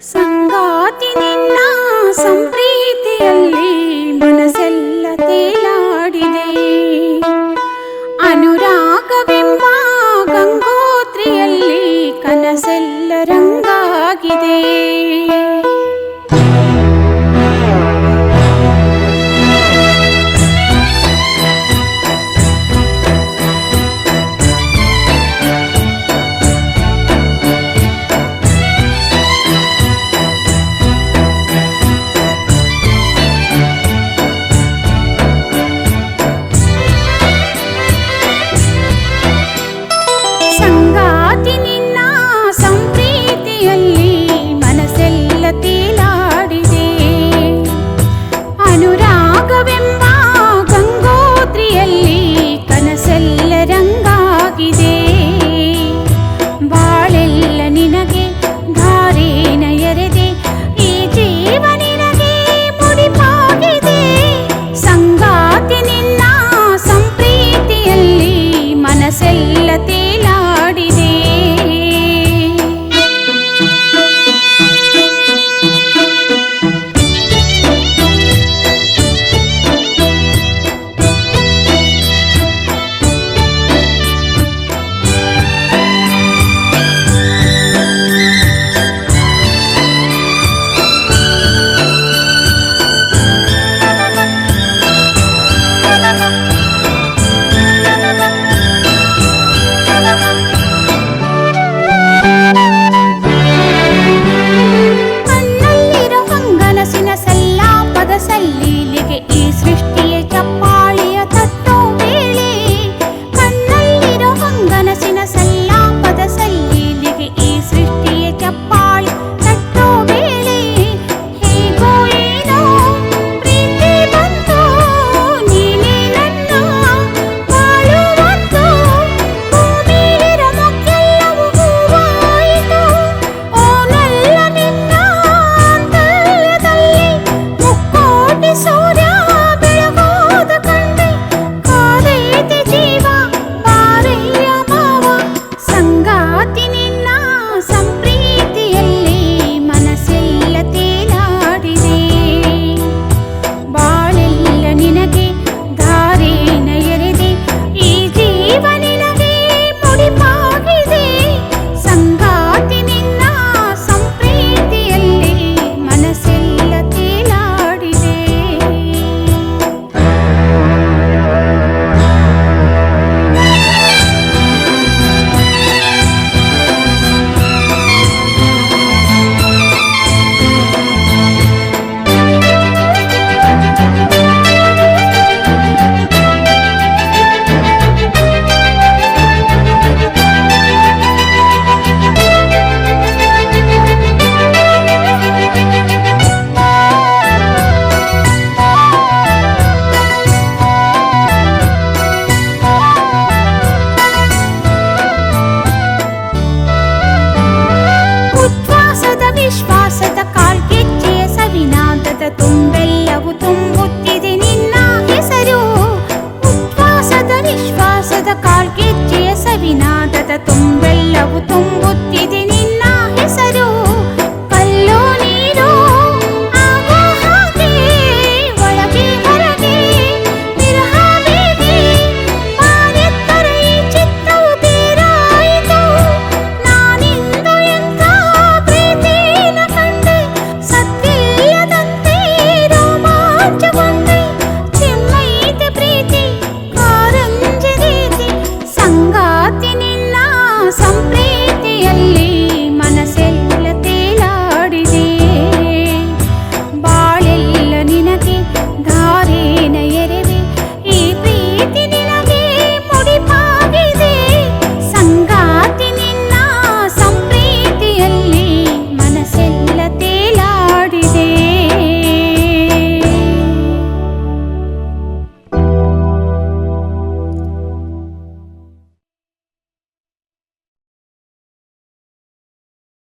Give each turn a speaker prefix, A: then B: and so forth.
A: ಸಂಗಾತಿ ನಿನ್ನ ಸಂಪ್ರೀತಿಯಲ್ಲಿ ಮನಸ್ಸೆಲ್ಲ ತೇಲಾಡಿದೆ. ಅನುರಾಗವೆಂಬ ಗಂಗೋತ್ರಿಯಲ್ಲಿ ಕನಸೆಲ್ಲ ರಂಗಾಗಿದೆ. ಸಂಗಾತಿ ನಿನ್ನ ಸಂಪ್ರೀತಿಯಲ್ಲಿ ಮನಸ್ಸೆಲ್ಲ ತೇಲಾಡಿದೆ. ಅನುರಾಗವೆಂಬ ಗಂಗೋತ್ರಿಯಲ್ಲಿ ಕನಸೆಲ್ಲ ರಂಗಾಗಿದೆ. ಬಾಳೆಲ್ಲ ನಿನಗೆ ಧಾರೇನ ಎರೆದೆ, ಈ ಜೀವ ನಿನಗೆ ಮುಡಿಪಾಗಿದೆ. ಸಂಗಾತಿ ನಿನ್ನ ಸಂಪ್ರೀತಿಯಲ್ಲಿ ಮನಸ್ಸೆಲ್ಲ ತೇಲಾಡಿದೆ. ಕಣ್ಣಲ್ಲಿರೋ ಹಂಗನಸಿನ ಸಲ್ಲಾಪದ ಸಲ್ಲೀಲಿಗೆ ಈ ಸೃಷ್ಟಿಯ ಚಪ್ಪಾಳಿಯ ತಟ್ಟೋ ವೇಳೆ. ಕಣ್ಣಲ್ಲಿರೋ ಹಂಗನಸಿನ ಸಲ್ಲಾಪದ ಸಲ್ಲೀಲಿಗೆ ಈ ಸೃಷ್ಟಿಯ ಚಪ್ಪಾಳಿ ತಟ್ಟೋ ವೇಳೆ. ಹೇಗೋ ಏನೋ ಪ್ರೀತಿ ಬಂತು, ನೀನೇ ನನ್ನ ಬಾಳುವಂತು. ಭೂಮಿಲಿರ ಮೊಕ್ಕೆಲ್ಲವೂ ಹೂವಾಯಿತು. ಓನೆಲ್ಲ ನಿನ್ನ ಅಂತರ್ಯದಲ್ಲಿ ಮುಕ್ಕೋಟಿ ಸೂರ್ಯ ಬೆಳಗೋದ ಕಂಡೆ. ಕಾದೈತೆ ಜೀವ ಬಾರಯ್ಯ ಮಾವ. ಸಂಗಾತಿ